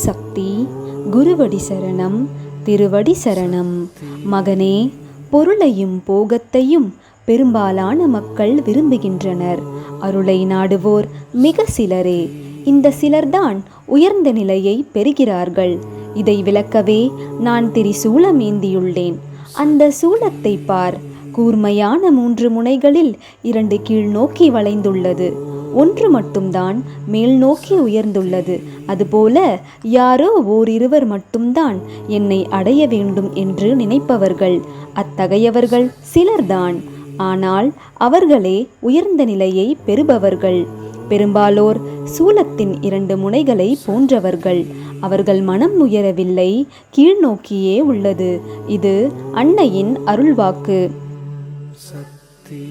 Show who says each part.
Speaker 1: சக்தி. குருவடி சரணம், திருவடி சரணம். மகனே, பொருளையும் போகத்தையும் பெரும்பாலான மக்கள் விரும்புகின்றனர். அருளை நாடுவோர் மிக சிலரே. இந்த சிலர்தான் உயர்ந்த நிலையை பெறுகிறார்கள். இதை விளக்கவே நான் திரிசூலம் ஏந்தியுள்ளேன். அந்த சூலத்தை பார். கூர்மையான 3 முனைகளில் 2 கீழ் நோக்கி வளைந்துள்ளது. ஒன்று மட்டும்தான் மேல் நோக்கி உயர்ந்துள்ளது. அதுபோல யாரோ ஓரிருவர் மட்டும்தான் என்னை அடைய வேண்டும் என்று நினைப்பவர்கள். அத்தகையவர்கள் சிலர்தான். ஆனால் அவர்களே உயர்ந்த நிலையை பெறுபவர்கள். பெரும்பாலோர் சூலத்தின் 2 முனைகளை போன்றவர்கள். அவர்கள் மனம் உயரவில்லை, கீழ்நோக்கியே உள்ளது. இது அன்னையின் அருள்வாக்கு. சக்தி.